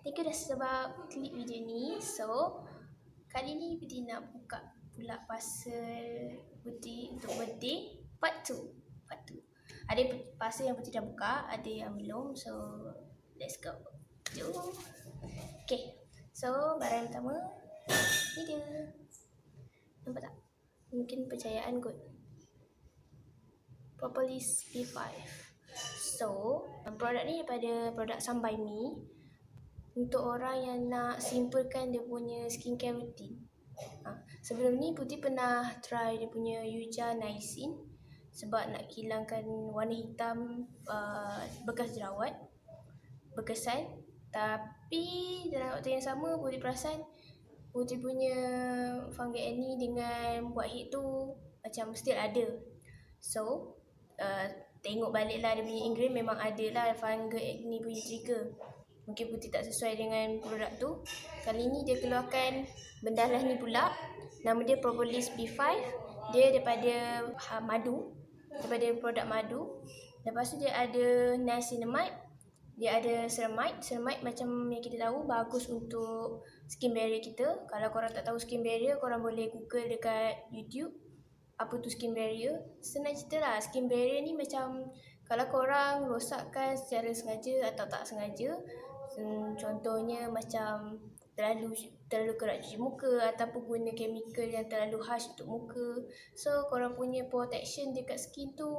Thank you dah sebab klik video ni. So, kali ni Putri nak buka pula parcel Putri untuk birthday part 2. Ada parcel yang Putri dah buka, ada yang belum. So, let's go. Jom. Okay. So, barang pertama ni dia. Nampak tak? Mungkin percayaan kot. Propolis B5. So, produk ni daripada produk Some By Me. Untuk orang yang nak simplekan dia punya skincare routine. Sebelum ni Putri pernah try dia punya Yuja Niacin sebab nak hilangkan warna hitam bekas jerawat, berkesan. Tapi dalam waktu yang sama Putri perasan Putri punya fungal acne dengan whitehead tu macam still ada. So, tengok balik lah dia punya ingredient, memang ada lah fungal acne punya trigger. Mungkin Putri tak sesuai dengan produk tu. Kali ni dia keluarkan bendalah ni pula. Nama dia Propolis B5. Dia daripada madu, daripada produk madu. Lepas tu dia ada niacinamide, dia ada ceramide. Ceramide macam yang kita tahu bagus untuk skin barrier kita. Kalau korang tak tahu skin barrier, korang boleh google dekat YouTube apa tu skin barrier. Senang cerita lah, skin barrier ni macam kalau korang rosakkan secara sengaja atau tak sengaja, contohnya macam terlalu kerap cuci muka ataupun guna chemical yang terlalu harsh untuk muka, so korang punya protection dekat skin tu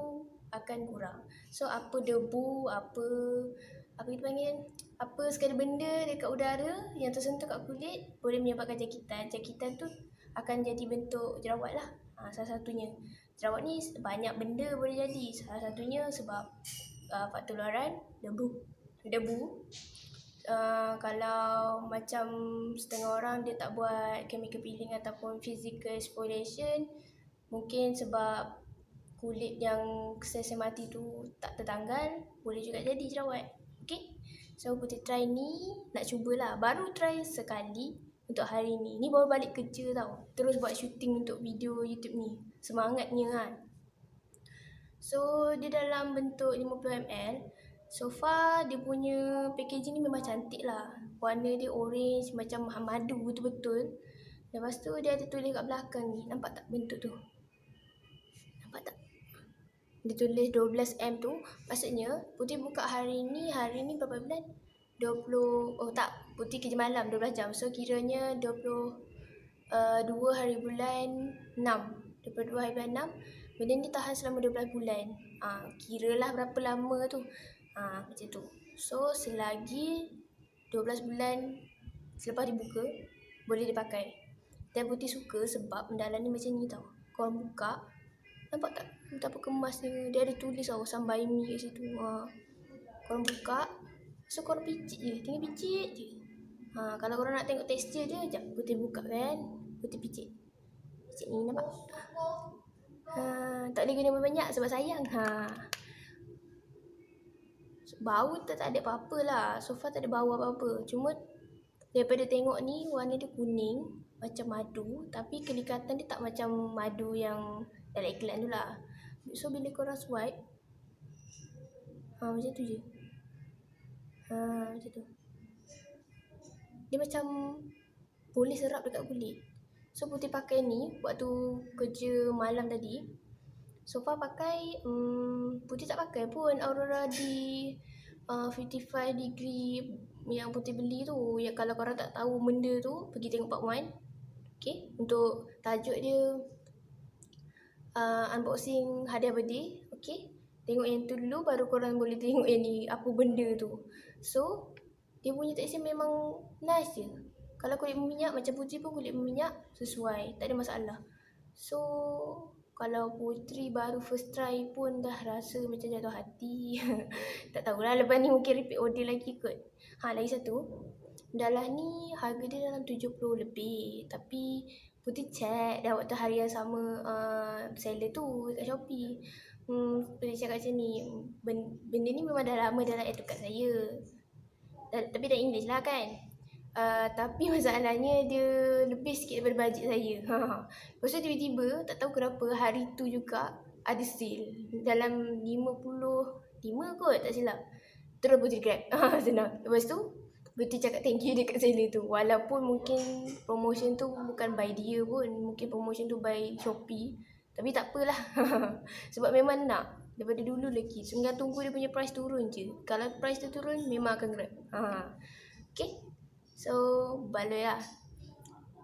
akan kurang. So apa debu, apa kita panggil, apa sekali benda dekat udara yang tersentuh kat kulit boleh menyebabkan jangkitan. Jangkitan tu akan jadi bentuk jerawat lah. Salah satunya jerawat ni banyak benda boleh jadi. Salah satunya sebab faktor luaran, debu. Kalau macam setengah orang dia tak buat chemical peeling ataupun physical exfoliation, mungkin sebab kulit yang sel-sel mati tu tak tertanggal, boleh juga jadi jerawat. Okay, so Putri try ni, nak cubalah. Baru try sekali untuk hari ni. Ni baru balik kerja tau, terus buat syuting untuk video YouTube ni. Semangatnya kan. So dia dalam bentuk 50ml. So far dia punya packaging ni memang cantik lah. Warna dia orange macam madu betul-betul. Lepas tu dia ada tulis kat belakang ni. Nampak tak bentuk tu? Nampak tak? Dia tulis 12M tu. Maksudnya Putri buka hari ni berapa bulan? 20, oh tak, Putri kerja malam 12 jam. So kiranya 22 hari bulan 6. 22 hari bulan 6. Benda ni tahan selama 12 bulan. Kiralah berapa lama tu. Macam tu. So selagi 12 bulan selepas dibuka boleh dipakai. Dan Putri suka sebab bendalan ni macam ni tau. Korang buka, nampak tak betapa kemas dia. Dia ada tulis tau Some By Me kat situ. Korang buka, so korang picit je. Tinggal picit je. Kalau korang nak tengok tekstur dia, sekejap Putri buka kan. Putri picit. Picit ni nampak. Tak boleh guna banyak sebab sayang. Bau tak ada apa-apa lah. So far tak ada bau apa-apa. Cuma daripada tengok ni warna dia kuning macam madu, tapi kelikatan dia tak macam madu yang dalam iklan tu lah. So bila korang swipe, macam tu je. Macam tu. Dia macam boleh serap dekat kulit. So Putri pakai ni waktu kerja malam tadi. So far pakai, Putri tak pakai pun Aurora di 55 degree yang Putri beli tu. Yang kalau korang tak tahu benda tu, pergi tengok part 1. Okay, untuk tajuk dia unboxing hadiah birthday. Okay, tengok yang tu dulu baru korang boleh tengok yang ni, apa benda tu. So dia punya tekstur memang nice je. Kalau kulit berminyak, macam Putri pun kulit berminyak, sesuai, tak ada masalah. So kalau Putri baru first try pun dah rasa macam jatuh hati. Tak tahulah, lepas ni mungkin repeat order lagi kot. Lagi satu, bendalah ni harga dia dalam 70 lebih. Tapi Putri check dah waktu hari yang sama seller tu kat Shopee. Putri cakap macam ni, benda ni memang dah lama dalam ad card saya. Tapi dah English lah kan. Tapi masalahnya dia lebih sikit daripada bajet saya. Lepas tu tiba-tiba tak tahu kenapa hari tu juga ada sale dalam 55 kot tak silap. Terus Putri grab. Senang. Lepas tu Berarti cakap thank you dekat seller tu. Walaupun mungkin promotion tu bukan by dia pun. Mungkin promotion tu by Shopee. Tapi tak apalah. Sebab memang nak. Daripada dulu lagi. Tinggal tunggu dia punya price turun je. Kalau price tu turun, memang akan grab. Okay. So, baloi lah.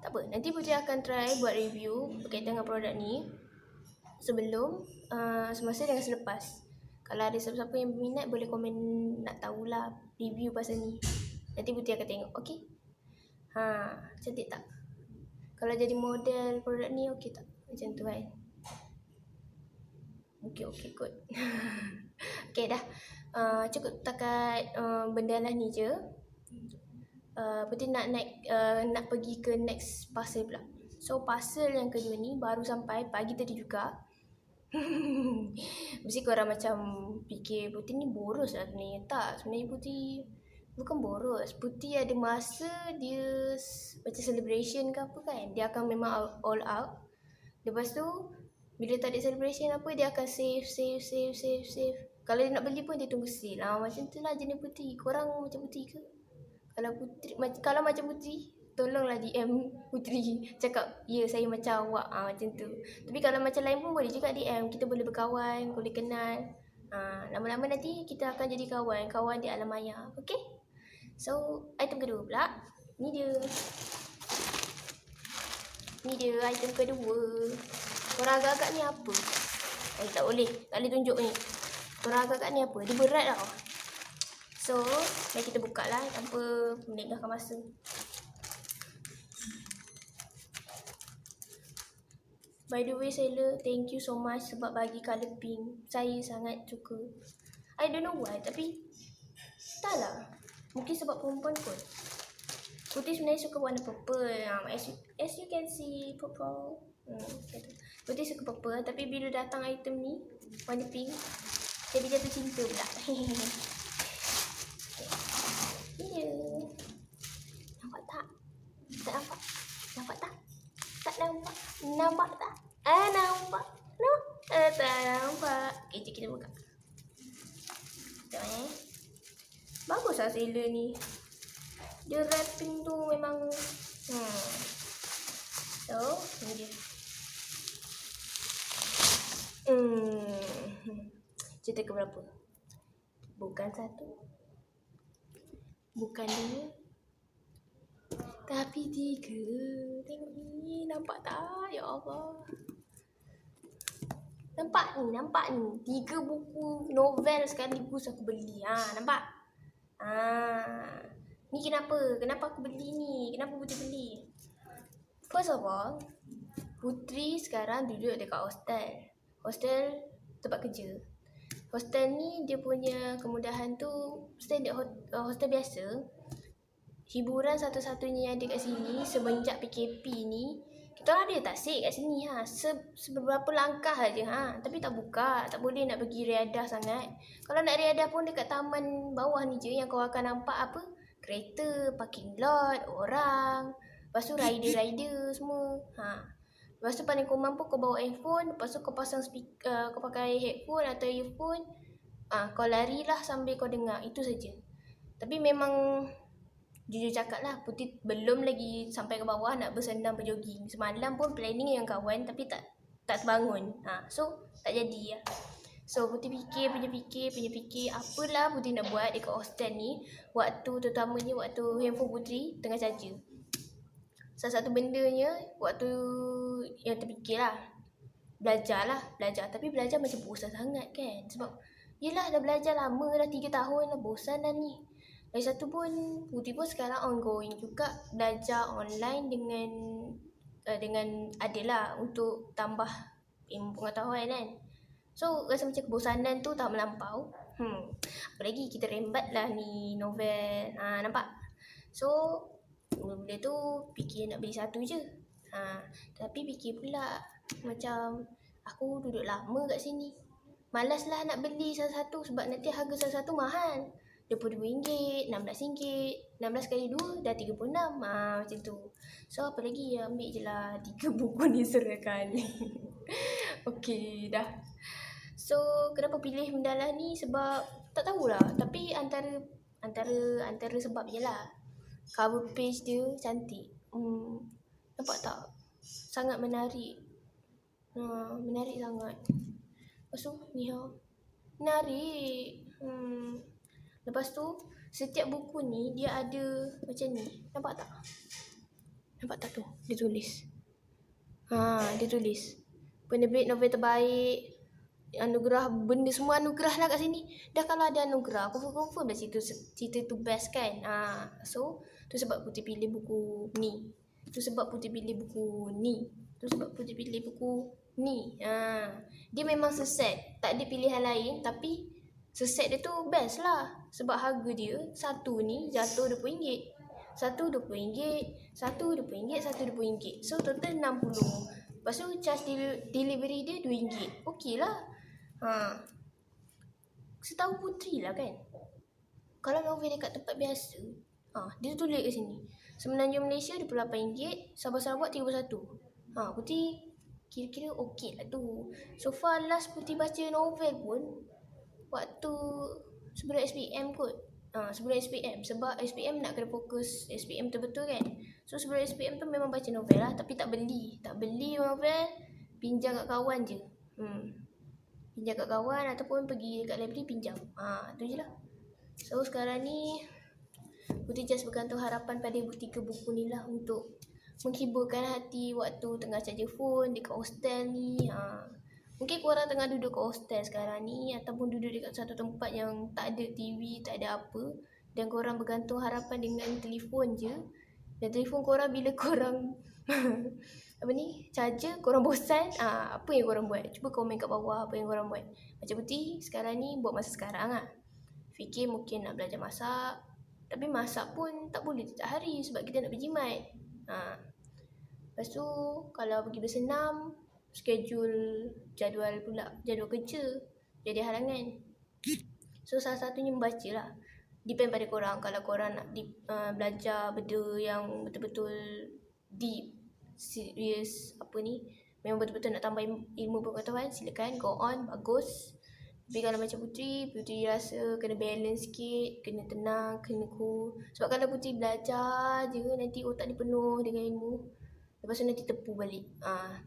Tak apa. Nanti Putri akan try buat review berkaitan dengan produk ni. Sebelum, semasa dengan selepas. Kalau ada siapa-siapa yang berminat, boleh komen nak tahulah review pasal ni. Nanti Putri akan tengok. Okay. Cantik tak? Kalau jadi model produk ni, okey tak? Macam tu kan? Okey kot. Okay dah. Cukup takat benda lah ni je. Putri nak pergi ke next parcel pula. So parcel yang kedua ni baru sampai pagi tadi juga. Mesti korang macam fikir Putri ni boros lah sebenarnya. Tak, sebenarnya Putri bukan boros. Putri ada masa dia macam celebration ke apa kan, dia akan memang all out. Lepas tu bila tak ada celebration apa, dia akan save. Kalau dia nak beli pun dia tunggu sale. Macam tu lah jenis Putri. Korang macam Putri ke? Kalau macam Putri, tolonglah DM Putri. Cakap, ya saya macam awak. Macam tu. Tapi kalau macam lain pun boleh juga DM. Kita boleh berkawan, boleh kenal. Lama-lama nanti kita akan jadi kawan di alam maya. Okay? So, item kedua pula. Ni dia item kedua. Korang agak-agak ni apa? Tak boleh tunjuk ni. Korang agak-agak ni apa? Dia berat tau. So, mari kita buka lah tanpa melengahkan masa. By the way seller, thank you so much sebab bagi colour pink. Saya sangat suka. I don't know why, tapi taklah. Mungkin sebab perempuan pun. Putri sebenarnya suka warna purple. As you can see, purple. Putri suka purple, tapi bila datang item ni, warna pink, jadi jatuh cinta pula. Ni dia. Nampak tak? Tak nampak? Nampak tak? Tak nampak? Nampak tak? Nampak? No? Tak nampak. Okay, jom kita buka. Sekejap bagus lah seller ni. Dia wrapping tu memang So, ni dia. Cerita ke berapa? Bukan satu, bukan dua, tapi tiga. Tengok ni, nampak tak? Ya Allah. Nampak ni. 3 buku novel sekaligus aku beli. Nampak? Ni kenapa aku beli ni? Kenapa Putri beli? First of all, Putri sekarang duduk dekat hostel tempat kerja. Hostel ni dia punya kemudahan tu standard hostel biasa. Hiburan satu-satunya yang ada kat sini semenjak PKP ni, kita orang ada taksik kat sini seberapa langkah saja tapi tak buka, tak boleh nak pergi riadah sangat. Kalau nak riadah pun dekat taman bawah ni je yang kau akan nampak kereta, parking lot, orang, lepas tu rider semua. Lepas tu paling common pun kau bawa handphone, lepas tu kau pasang speaker, kau pakai headphone atau earphone. Kau larilah sambil kau dengar, itu saja. Tapi memang jujur cakap lah, Putri belum lagi sampai ke bawah nak bersenam berjogging. Semalam pun planning dengan kawan tapi tak terbangun. So tak jadi lah. So Putri fikir, apalah Putri nak buat dekat hostel ni. Terutamanya waktu handphone Putri tengah charger. Salah satu bendanya waktu yang terfikir lah, belajar. Tapi belajar macam bosan sangat kan. Sebab yelah dah belajar lama dah, 3 tahun dah, bosan dah ni. Lagi satu pun Putri pun sekarang ongoing juga belajar online dengan adalah untuk tambah ilmu pengetahuan kan. So rasa macam kebosanan tu tak melampau. Apalagi kita rembat lah ni novel. Nampak? So mula tu fikir nak beli satu je. Tapi fikir pula macam aku duduk lama kat sini, malas lah nak beli satu-satu sebab nanti harga satu-satu mahal. RM22, RM16. 16 kali 2 dah RM36. Macam tu. So apa lagi, ambil je lah 3 buku ni serahkan. Okay dah. So kenapa pilih mendalah ni? Sebab tak tahulah, tapi antara sebab je lah. Cover page dia cantik. Nampak tak? Sangat menarik. Menarik sangat. Lepas tu ni menarik. Lepas tu setiap buku ni dia ada macam ni. Nampak tak? Nampak tak tu? Dia tulis. Dia tulis. Penerbit novel terbaik, anugerah, benda semua anugerah lah kat sini. Dah kalau ada anugerah, confirm dah cerita tu best kan. So tu sebab Putih pilih buku ni. Tu sebab Putih pilih buku ni. Tu sebab Putih pilih buku ni. Dia memang seset, tak ada pilihan lain, tapi seset dia tu best lah. Sebab harga dia satu ni jatuh RM20. Satu RM20, satu RM20, satu RM20. So total RM60. Lepas tu charge delivery dia RM2. Okey lah. Setahu Putri lah kan. Kalau novel dekat tempat biasa, dia tulis kat sini. Semenanjung Malaysia RM28, Sabah Sarawak RM31. Putri kira-kira okey lah tu. So far last Putri baca novel pun waktu sebelum SPM kot. Sebelum SPM. Sebab SPM nak kena fokus SPM betul-betul kan. So sebelum SPM tu memang baca novel lah. Tapi tak beli. Tak beli novel. Pinjam kat kawan je. Pinjam kat kawan ataupun pergi dekat library pinjam. Tu je lah. So sekarang ni Putri just bergantung harapan pada ibu 3 buku ni lah untuk menghiburkan hati waktu tengah charger phone dekat hostel ni. Mungkin korang tengah duduk kat hostel sekarang ni ataupun duduk dekat satu tempat yang tak ada TV, tak ada apa, dan korang bergantung harapan dengan telefon je. Dan telefon korang bila korang charger, korang bosan, apa yang korang buat? Cuba komen kat bawah apa yang korang buat. Macam Putih sekarang ni buat masa sekarang lah. Fikir mungkin nak belajar masak, tapi masak pun tak boleh setiap hari sebab kita nak berjimat. Lepas tu kalau pergi bersenam, jadual kerja jadi halangan. So salah satunya membaca lah. Depend pada korang. Kalau korang nak belajar benda yang betul-betul deep, serius, memang betul-betul nak tambah ilmu pengetahuan, silakan go on, bagus. Tapi kalau macam Putri rasa kena balance sikit, kena tenang, kena cool. Sebab kalau Putri belajar je, nanti otak dia penuh dengan ilmu. Lepas tu nanti tepu balik.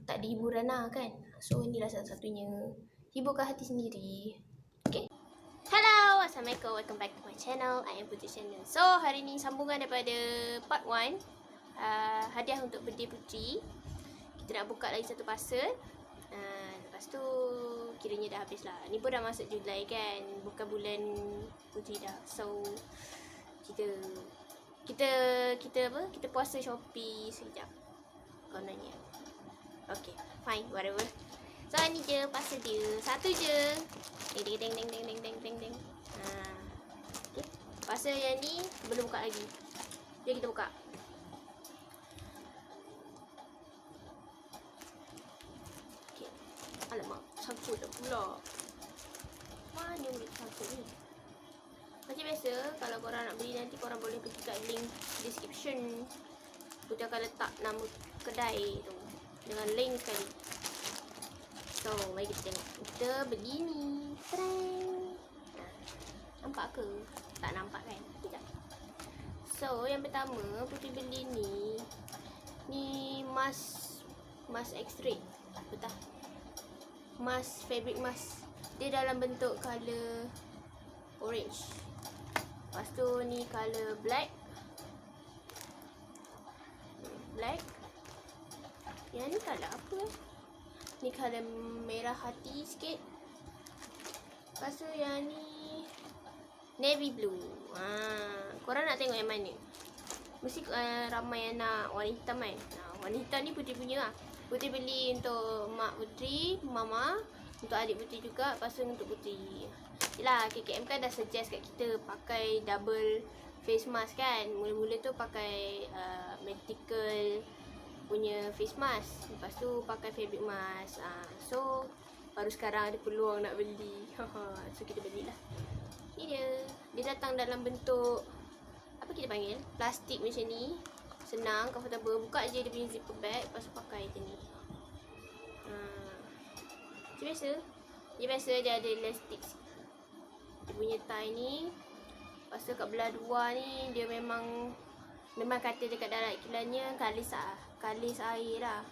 Tak ada hiburan lah kan. So inilah salah satunya. Hiburkan hati sendiri. Okay. Hello, Assalamualaikum. Welcome back to my channel. I am Putri Channel. So hari ni sambungan daripada part 1. Hadiah untuk birthday Putri. Kita nak buka lagi satu parcel. Lepas tu kiranya dah habis lah. Ni pun dah masuk Julai kan. Bukan bulan Putri dah. So kita puasa Shopee sekejap. Kononnya. Okay, fine, whatever. So ni je parcel dia. Satu je. Ding ding ding ding ding ding ding ding. Okay. Parcel yang ni belum buka lagi. Jom kita buka. Okay. Alamak, sangkut dah pula. Mana boleh sangkut ni? Macam biasa, kalau korang nak beli nanti korang boleh pergi kat link description. Putri akan letak nama kedai tu dengan link sekali. So, mari kita tengok. Kita beli ni. Nampak ke? Tak nampak kan? Sekejap. So, yang pertama Putri beli ni. Ni mask X-ray. Betul? Mask, fabric mask. Dia dalam bentuk color orange. Lepas tu ni color black. Yang ni color apa Ni color merah hati sikit. Lepas tu yang ni navy blue. Korang nak tengok yang mana? Mesti ramai yang nak warna hitam kan. Warna hitam ni Putri punya lah. Putri beli untuk mak Putri, mama, untuk adik Putri juga. Lepas tu untuk Putri. Yelah, KKM kan dah suggest kat kita pakai double face mask kan. Mula-mula tu pakai medical punya face mask. Lepas tu pakai fabric mask. So baru sekarang ada peluang nak beli. So kita belilah. Ni dia datang dalam bentuk apa kita panggil? Plastik macam ni. Senang, comfortable. Buka je dia punya zipper bag. Lepas tu pakai macam ni. Macam biasa. Dia biasa dia ada elastik. Dia punya tie ni. Lepas tu kat belah luar ni dia memang Memang kata dekat dalam iklannya kalis air lah.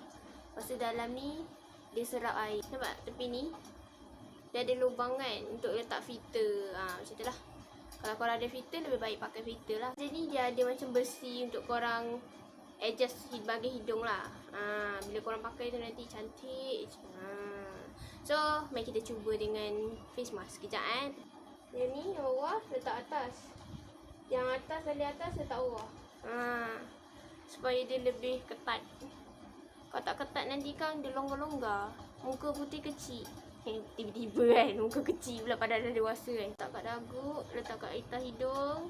Lepas tu dalam ni dia serap air. Nampak tepi ni dia ada lubang kan untuk letak filter. Macam tu lah. Kalau korang ada filter, lebih baik pakai filter lah. Jadi dia ada macam bersih untuk korang adjust bagi hidung lah. Bila korang pakai tu nanti cantik. So, mari kita cuba dengan face mask. Sekejap Yang ni yang bawah letak atas. Yang atas dari atas letak bawah. Supaya dia lebih ketat. Kalau tak ketat nanti kan dia longgar-longgar. Muka putih kecil. Tiba-tiba kan muka kecil pula pada dah dewasa kan. Letak kat dagu, letak kat atas hidung.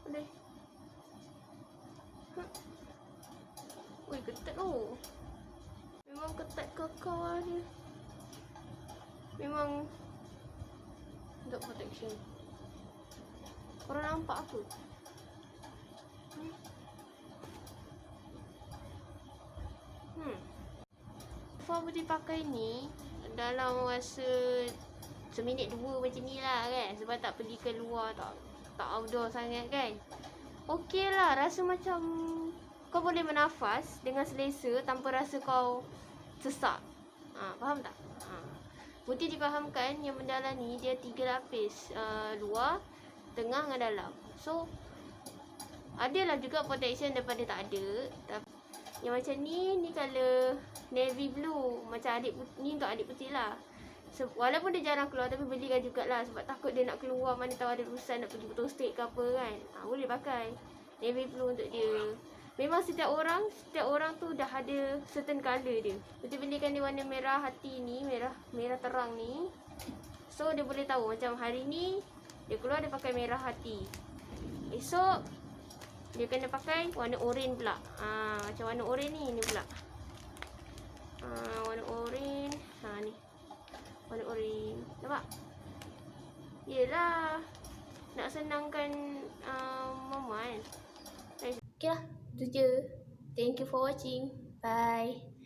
Boleh. Ui, ketat tu. Memang ketat kekal dia. Memang untuk protection. Korang nampak apa? Fah putih pakai ni dalam masa seminit dua macam ni lah kan. Sebab tak pergi keluar, tak outdoor sangat kan. Okey lah, rasa macam kau boleh bernafas dengan selesa tanpa rasa kau sesak. Faham tak? Putih difahamkan yang mendalam ni dia 3 lapis, luar, tengah dengan dalam. So adalah juga protection daripada tak ada. Yang macam ni colour navy blue. Macam ni untuk adik putih lah. Walaupun dia jarang keluar tapi belikan jugalah. Sebab takut dia nak keluar, mana tahu ada urusan nak pergi potong steak ke apa kan. Boleh pakai navy blue untuk dia. Memang setiap orang tu dah ada certain colour dia. Putih belikan dia warna merah hati ni, merah terang ni. So dia boleh tahu macam hari ni dia keluar dia pakai merah hati. Esok dia kena pakai warna oranye pula. Macam warna oranye ni pula. Warna oranye. Ni. Warna oranye. Nampak? Yelah. Nak senangkan mama kan. Okay lah. Itu je. Thank you for watching. Bye.